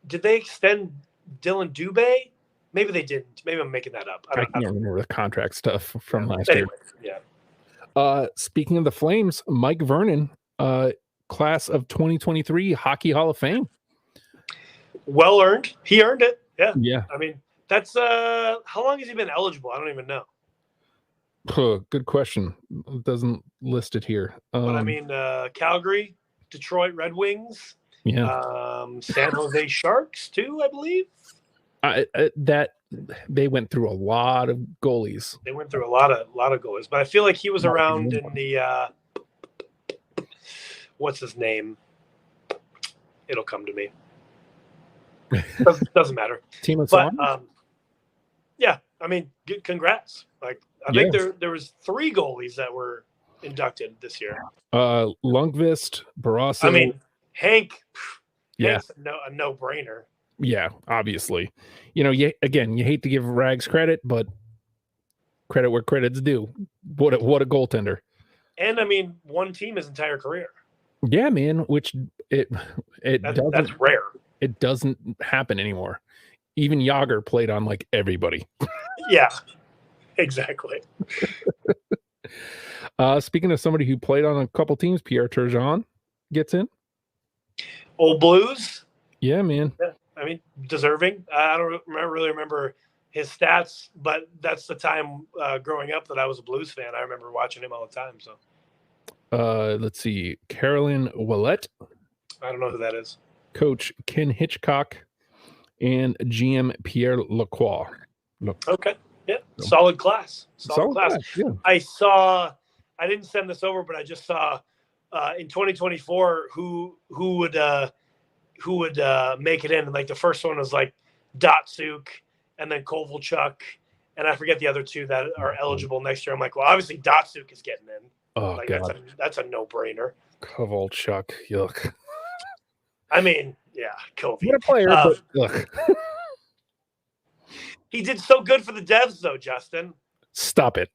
did they extend Dylan Dubé? Maybe they didn't. Maybe I'm making that up. I can't remember the contract stuff from last year. Yeah. Speaking of the Flames, Mike Vernon, class of 2023 Hockey Hall of Fame. Well earned. He earned it. Yeah. Yeah. I mean, that's how long has he been eligible? I don't even know. Good question. It doesn't list it here. But I mean, Calgary, Detroit Red Wings, San Jose Sharks too, I believe. That they went through a lot of goalies. They went through a lot of goalies, but I feel like he was around in the what's his name? It'll come to me. Doesn't matter. Team of but yeah, I mean, congrats. Like, I think there was 3 goalies that were inducted this year. Lundqvist, Barrasso. I mean, Hank. Yeah, Hank's a no-brainer. Yeah, obviously. You hate to give Rags credit, but credit where credit's due. What a goaltender. And I mean, one team his entire career. Yeah, man, which that's rare. It doesn't happen anymore. Even Yager played on like everybody. Yeah, exactly. Speaking of somebody who played on a couple teams, Pierre Turgeon gets in. Old Blues. Yeah, man. Yeah, I mean, deserving. I don't really remember his stats, but that's the time growing up that I was a Blues fan. I remember watching him all the time. So, let's see, Carolyn Ouellet. I don't know who that is. Coach Ken Hitchcock and GM Pierre Lacroix. Okay, yeah, solid class. Solid class. Yeah. I didn't send this over, but I just saw in 2024 who would make it in. And like the first one was like Datsuk and then Kovalchuk, and I forget the other 2 that are eligible next year. I'm like, well, obviously Datsuk is getting in. Oh, like, God. That's a no-brainer. Kovalchuk, yuck. I mean, yeah, Kobe. What a player, but look. He did so good for the Devs, though, Justin. Stop it.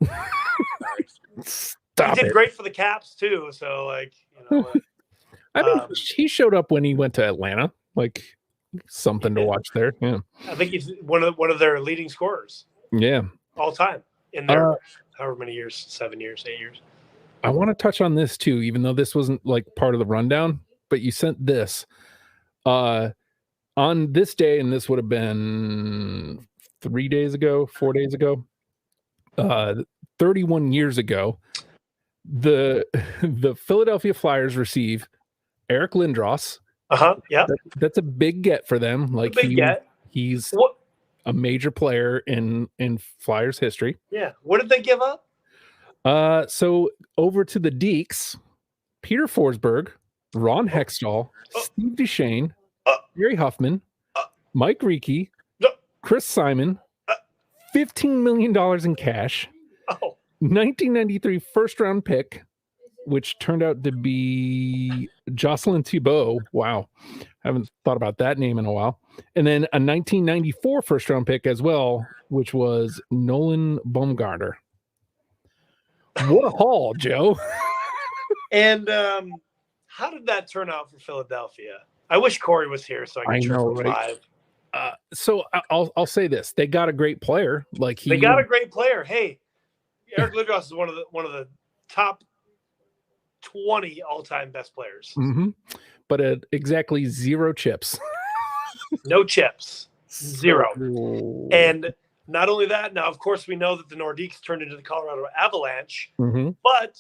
Stop he did it. great for the Caps, too. So, like, you know. I mean, he showed up when he went to Atlanta. Like, something to watch there. Yeah. I think he's one of their leading scorers. Yeah. All time in their however many years, 7 years, 8 years. I want to touch on this, too, even though this wasn't, like, part of the rundown. But you sent this. on this day, and this would have been 4 days ago, 31 years ago, the Philadelphia Flyers receive Eric Lindros. Yeah. That's a big get for them. Like he's a major player in Flyers history. Yeah. What did they give up? So over to the Deeks, Peter Forsberg, Ron Hextall, Steve Duchesne, Gary Huffman, Mike Reekie, Chris Simon, $15 million in cash, 1993 first-round pick, which turned out to be Jocelyn Thibault. Wow. Haven't thought about that name in a while. And then a 1994 first-round pick as well, which was Nolan Baumgartner. What a haul, Joe. And how did that turn out for Philadelphia? I wish Corey was here so I could chirp him live. So I'll say this: they got a great player. They got a great player. Hey, Eric Lindros is one of the top 20 all-time best players. Mm-hmm. But at exactly 0 chips. No chips. 0. And not only that, now of course we know that the Nordiques turned into the Colorado Avalanche, but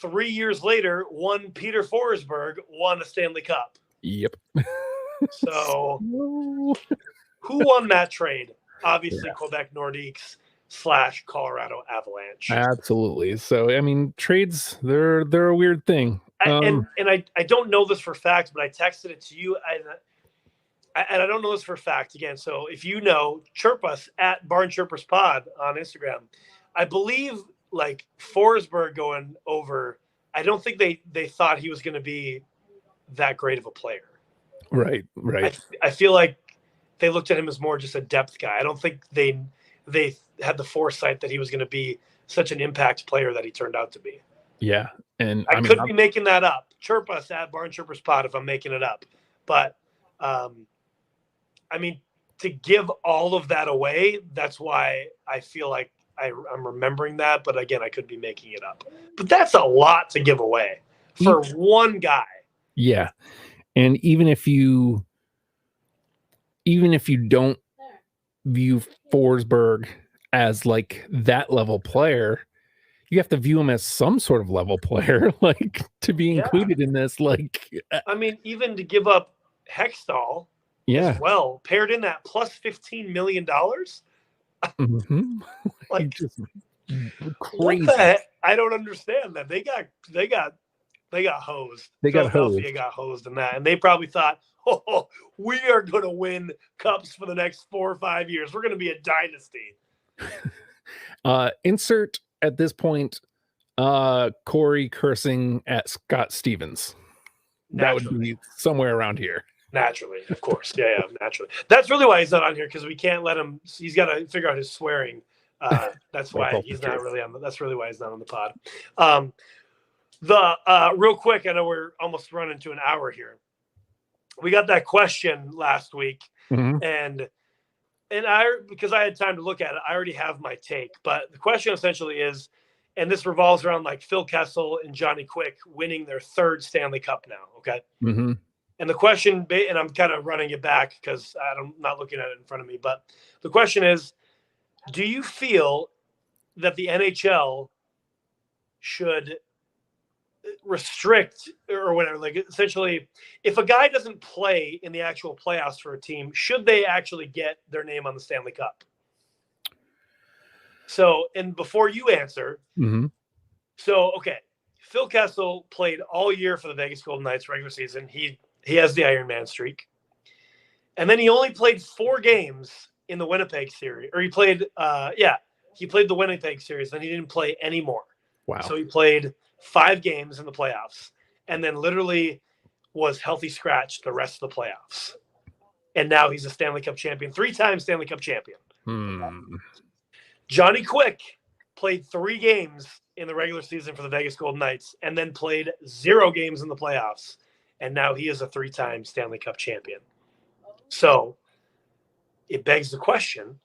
3 years later, Peter Forsberg won a Stanley Cup. Yep. So who won that trade? Obviously, Quebec Nordiques / Colorado Avalanche. Absolutely. So I mean, trades they're a weird thing. And I don't know this for fact, but I texted it to you, and I don't know this for fact again. So if you know, chirp us at BarnChirpers Pod on Instagram. I believe like Forsberg going over. I don't think they thought he was going to be that great of a player. Right. I feel like they looked at him as more just a depth guy. I don't think they had the foresight that he was going to be such an impact player that he turned out to be. Yeah. And I could be making that up. Chirp us at BarnChirpers Pod if I'm making it up. But I mean, to give all of that away, that's why I feel like I'm remembering that. But again, I could be making it up. But that's a lot to give away for one guy. Yeah. And even if you don't view Forsberg as like that level player, you have to view him as some sort of level player, like to be included in this. Like, I mean, even to give up Hextall as well, paired in that plus $15 million. Like, just crazy. What the heck? I don't understand that. They got hosed. Philadelphia got hosed in that. And they probably thought, we are going to win cups for the next 4 or 5 years. We're going to be a dynasty. Insert at this point, Corey cursing at Scott Stevens. Naturally. That would be somewhere around here. Naturally, of course. Yeah, naturally. That's really why he's not on here, because we can't let him. He's got to figure out his swearing. That's why he's not really on. That's really why he's not on the pod. Real quick, I know we're almost running to an hour here. We got that question last week, and because I had time to look at it, I already have my take. But the question essentially is, and this revolves around like Phil Kessel and Johnny Quick winning their 3rd Stanley Cup now. Okay. And the question, and I'm kind of running it back because I'm not looking at it in front of me, but the question is, do you feel that the NHL should restrict or whatever, like essentially, if a guy doesn't play in the actual playoffs for a team, should they actually get their name on the Stanley Cup? So, and before you answer, okay, Phil Kessel played all year for the Vegas Golden Knights regular season. He has the Iron Man streak. And then he only played 4 games in the Winnipeg series. Or he played the Winnipeg series, then he didn't play anymore. Wow. So he played 5 games in the playoffs and then literally was healthy scratch the rest of the playoffs. And now he's a Stanley Cup champion, 3-time Stanley Cup champion. Johnny Quick played 3 games in the regular season for the Vegas Golden Knights and then played 0 games in the playoffs. And now he is a 3-time Stanley Cup champion. So it begs the question,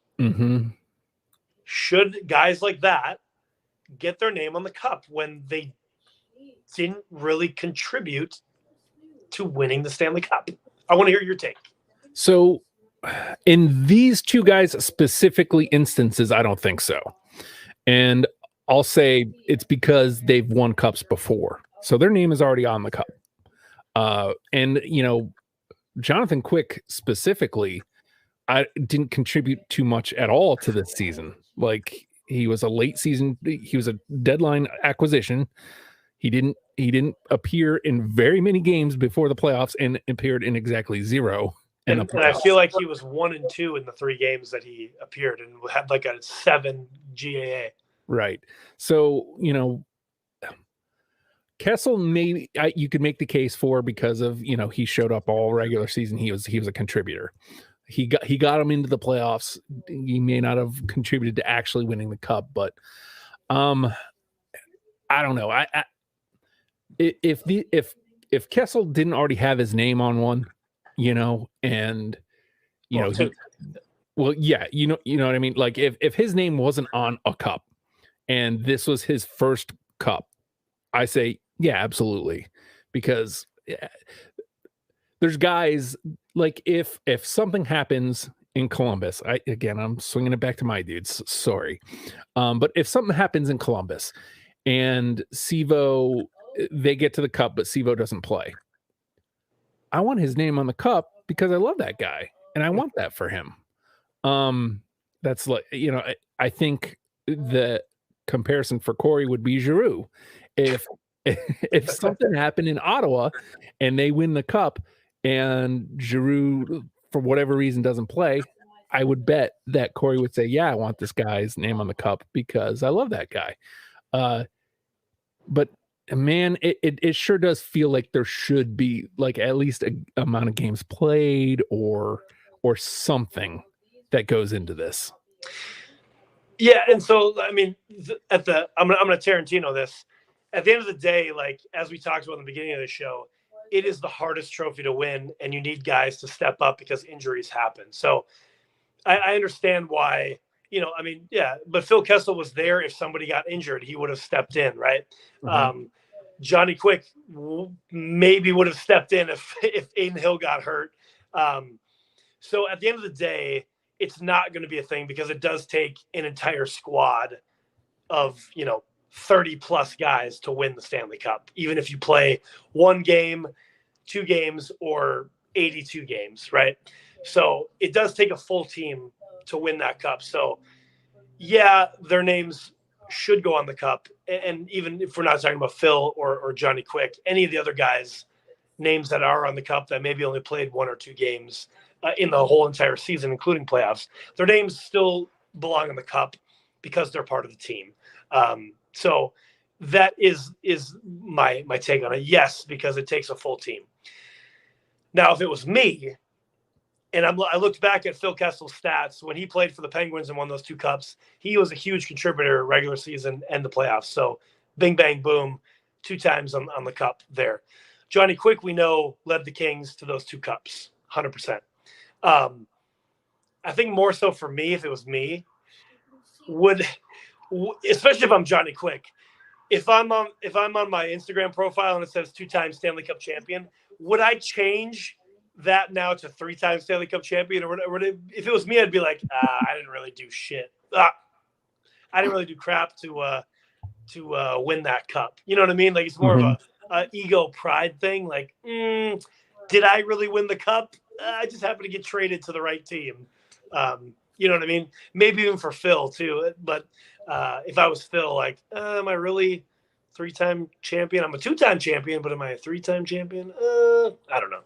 should guys like that get their name on the cup when they didn't really contribute to winning the Stanley Cup? I want to hear your take. So in these two guys specifically instances, I don't think so. And I'll say it's because they've won cups before. So their name is already on the cup. And, Jonathan Quick specifically, I didn't contribute too much at all to this season. Like, he was a late season, he was a deadline acquisition. He didn't appear in very many games before the playoffs and appeared in exactly 0. And I feel like he was 1 and 2 in the 3 games that he appeared and had like a 7 GAA. Right. So, Kessel, maybe you could make the case for, because of, he showed up all regular season. He was a contributor. He got him into the playoffs. He may not have contributed to actually winning the cup, but I don't know. If Kessel didn't already have his name on one, and well, yeah, you know what I mean? Like, if his name wasn't on a cup and this was his first cup, I say, yeah, absolutely. Because there's guys, like, if something happens in Columbus, I'm swinging it back to my dudes, sorry. But if something happens in Columbus and Sivo, they get to the cup, but Sivo doesn't play, I want his name on the cup because I love that guy and I want that for him. That's like, I think the comparison for Corey would be Giroux. If something happened in Ottawa and they win the cup and Giroux, for whatever reason, doesn't play, I would bet that Corey would say, yeah, I want this guy's name on the cup because I love that guy. But man, it sure does feel like there should be like at least a amount of games played or something that goes into this. Yeah, and so I mean, I'm gonna Tarantino this. At the end of the day, like, as we talked about in the beginning of the show, it is the hardest trophy to win, and you need guys to step up because injuries happen. So I understand why, yeah, but Phil Kessel was there. If somebody got injured, he would have stepped in, right? Mm-hmm. Johnny Quick maybe would have stepped in if Aiden Hill got hurt. So at the end of the day, it's not going to be a thing because it does take an entire squad of, 30 plus guys to win the Stanley Cup, even if you play 1 game, 2 games, or 82 games, right? So it does take a full team to win that cup. So yeah, their names should go on the cup. And even if we're not talking about Phil or Johnny Quick, any of the other guys' names that are on the cup that maybe only played 1 or 2 games in the whole entire season, including playoffs, their names still belong in the cup because they're part of the team. So that is my take on it. Yes, because it takes a full team. Now, if it was me, and I looked back at Phil Kessel's stats when he played for the Penguins and won those 2 cups, he was a huge contributor regular season and the playoffs. So bing, bang, boom, 2 times on the cup there. Johnny Quick, we know, led the Kings to those 2 cups, 100%. I think more so for me, if it was me, especially if I'm Johnny Quick, if I'm on my Instagram profile and it says 2-time Stanley Cup champion, would I change that now to 3-time Stanley Cup champion? Or if it was me, I'd be like, I didn't really do shit. I didn't really do crap to win that cup. You know what I mean? Like, it's more of a ego pride thing. Like, did I really win the cup? I just happened to get traded to the right team. You know what I mean? Maybe even for Phil too. But if I was Phil, like, am I really 3-time champion? I'm a 2-time champion, but am I a 3-time champion? I don't know.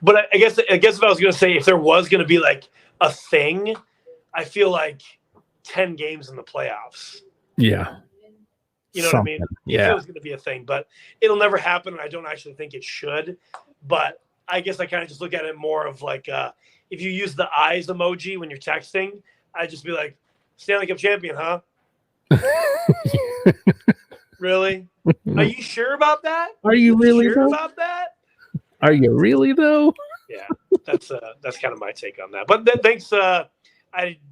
But I guess if I was going to say, if there was going to be like a thing, I feel like 10 games in the playoffs. Yeah. You know what I mean? Yeah. If it was going to be a thing, but it'll never happen. And I don't actually think it should, but I guess I kind of just look at it more of like, if you use the eyes emoji when you're texting, I'd just be like, Stanley Cup champion, huh? Really? Are you sure about that? Are you really sure about that? Are you really though? Yeah, that's kind of my take on that. But thanks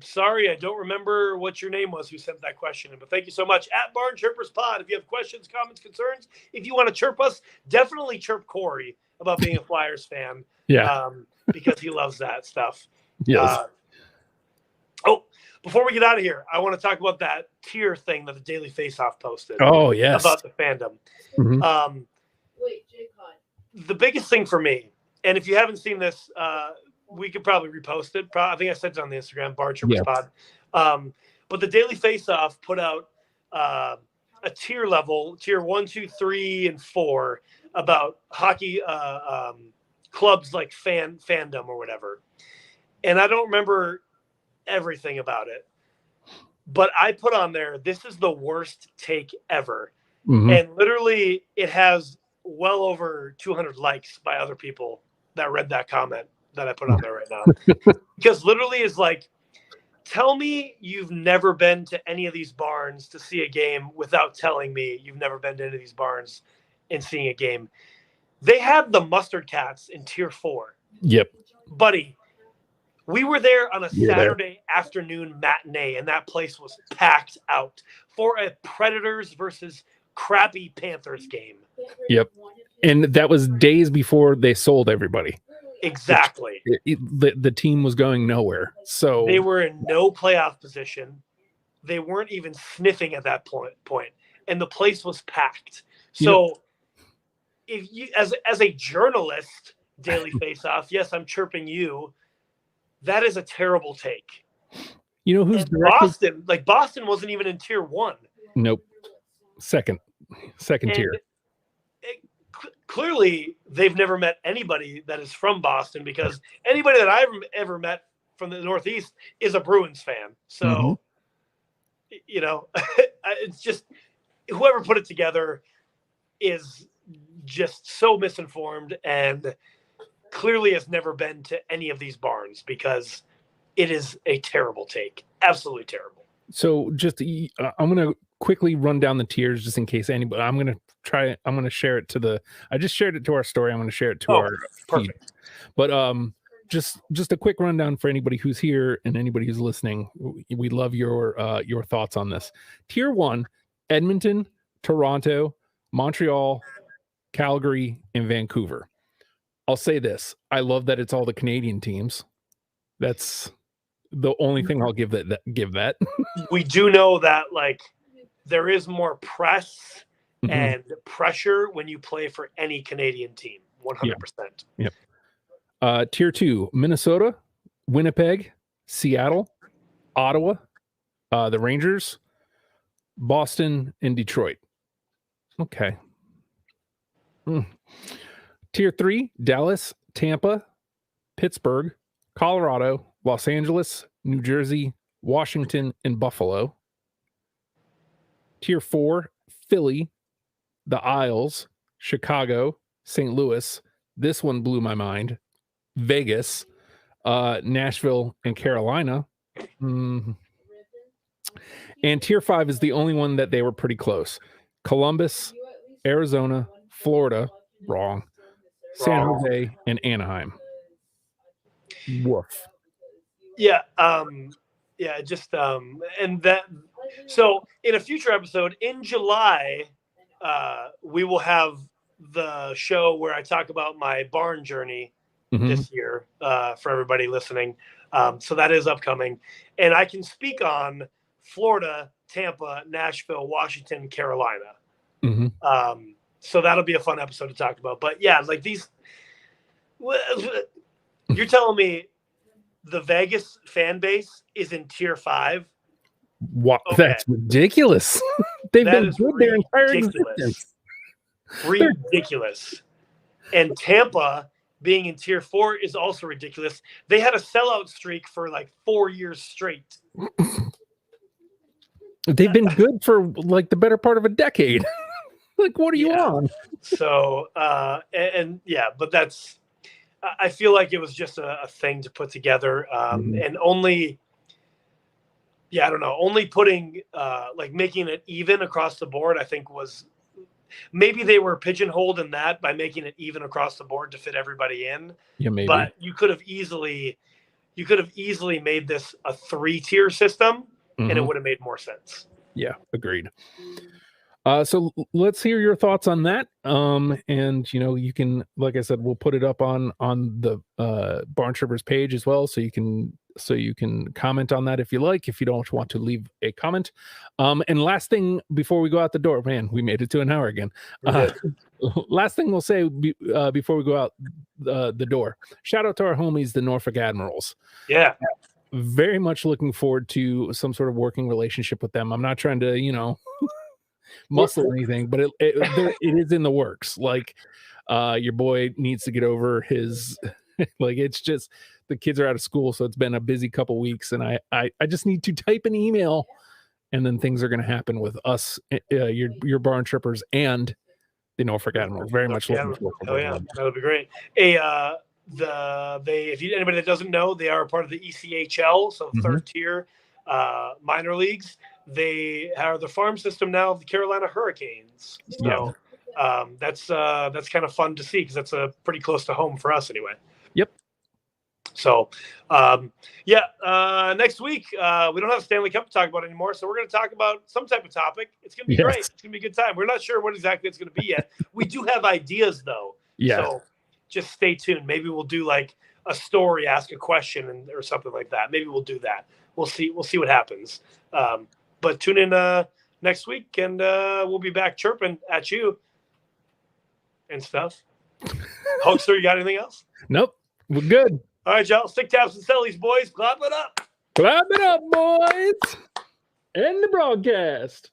Sorry, I don't remember what your name was who sent that question in, but thank you so much. At BarnChirpers Pod, if you have questions, comments, concerns, if you want to chirp us, definitely chirp Corey about being a Flyers fan. Yeah. Because he loves that stuff. Yes. Before we get out of here, I want to talk about that tier thing that the Daily Faceoff posted. Oh, yes. About the fandom. Mm-hmm. Wait, the biggest thing for me, and if you haven't seen this, we could probably repost it. I think I said it on the Instagram, BarnChirpers Pod. But the Daily Faceoff put out a tier level, tier 1, 2, 3, and 4 about hockey clubs like fandom or whatever. And I don't remember everything about it, but I put on there, this is the worst take ever. Mm-hmm. And literally it has well over 200 likes by other people that read that comment that I put on there right now. Because literally is like, tell me you've never been to any of these barns to see a game without telling me you've never been to any of these barns and seeing a game. They have the Mustard Cats in tier 4. Yep. Buddy, we were there on a Saturday afternoon matinee, and that place was packed out for a Predators versus crappy Panthers game. Yep. And that was days before they sold everybody. Exactly. The team was going nowhere. So they were in no playoff position. They weren't even sniffing at that point. And the place was packed. So if you, as a journalist, Daily Faceoff, yes, I'm chirping you. That is a terrible take. You know who's Boston? Like Boston wasn't even in tier 1. Nope. Second tier. Clearly, they've never met anybody that is from Boston, because anybody that I've ever met from the Northeast is a Bruins fan. So, it's just whoever put it together is just so misinformed and clearly has never been to any of these barns, because it is a terrible take. Absolutely terrible. So just, I'm going to quickly run down the tiers just in case anybody, I'm going to share it I just shared it to our story. I'm going to share it to our feed. But just a quick rundown for anybody who's here and anybody who's listening. We love your thoughts on this. Tier 1, Edmonton, Toronto, Montreal, Calgary, and Vancouver. I'll say this. I love that it's all the Canadian teams. That's the only thing I'll give that. We do know that like there is more press and pressure when you play for any Canadian team. 100%. Yep. Tier 2, Minnesota, Winnipeg, Seattle, Ottawa, the Rangers, Boston, and Detroit. Okay. Tier 3, Dallas, Tampa, Pittsburgh, Colorado, Los Angeles, New Jersey, Washington, and Buffalo. Tier 4, Philly, the Isles, Chicago, St. Louis. This one blew my mind. Vegas, Nashville, and Carolina. And Tier 5 is the only one that they were pretty close. Columbus, Arizona, Florida, wrong. San Jose, and Anaheim. Woof. Yeah. And that. So in a future episode in July, we will have the show where I talk about my barn journey this year for everybody listening. So that is upcoming, and I can speak on Florida, Tampa, Nashville, Washington, Carolina. So that'll be a fun episode to talk about. But yeah, like these, you're telling me the Vegas fan base is in tier 5? What? Okay. That's ridiculous. They've been good their entire existence. Ridiculous. And Tampa being in tier 4 is also ridiculous. They had a sellout streak for like 4 years straight. They've been good for like the better part of a decade. Like, what are you on? So, but that's, I feel like it was just a thing to put together. And only putting, like making it even across the board, I think was, maybe they were pigeonholed in that by making it even across the board to fit everybody in. Yeah, maybe. But you could have easily, you could have easily made this a 3-tier system, and it would have made more sense. Yeah, agreed. So let's hear your thoughts on that. And you can, like I said, we'll put it up on the BarnChirpers page as well, so you can comment on that if you like, if you don't want to leave a comment. And last thing before we go out the door, man, we made it to an hour again. Last thing we'll say before we go out the door, shout out to our homies, the Norfolk Admirals. Yeah. Very much looking forward to some sort of working relationship with them. I'm not trying to, muscle or anything, but it is in the works. Like, your boy needs to get over his, like, it's just the kids are out of school, so it's been a busy couple weeks, and I just need to type an email, and then things are going to happen with us, your BarnChirpers and the Norfolk Admiral. Very much looking forward to that would be great. Hey, anybody that doesn't know, they are a part of the ECHL, so third tier minor leagues. They are the farm system now of the Carolina Hurricanes. So that's kind of fun to see, because that's pretty close to home for us anyway. Yep. So next week we don't have Stanley Cup to talk about anymore, so we're going to talk about some type of topic. It's going to be great. It's going to be a good time. We're not sure what exactly it's going to be yet. We do have ideas though. Yeah. So just stay tuned. Maybe we'll do like a story, ask a question, or something like that. Maybe we'll do that. We'll see what happens. But tune in next week, and we'll be back chirping at you and stuff. Hoaxer, you got anything else? Nope. We're good. All right, y'all. Stick taps and sellies, boys. Clap it up. Clap it up, boys. End the broadcast.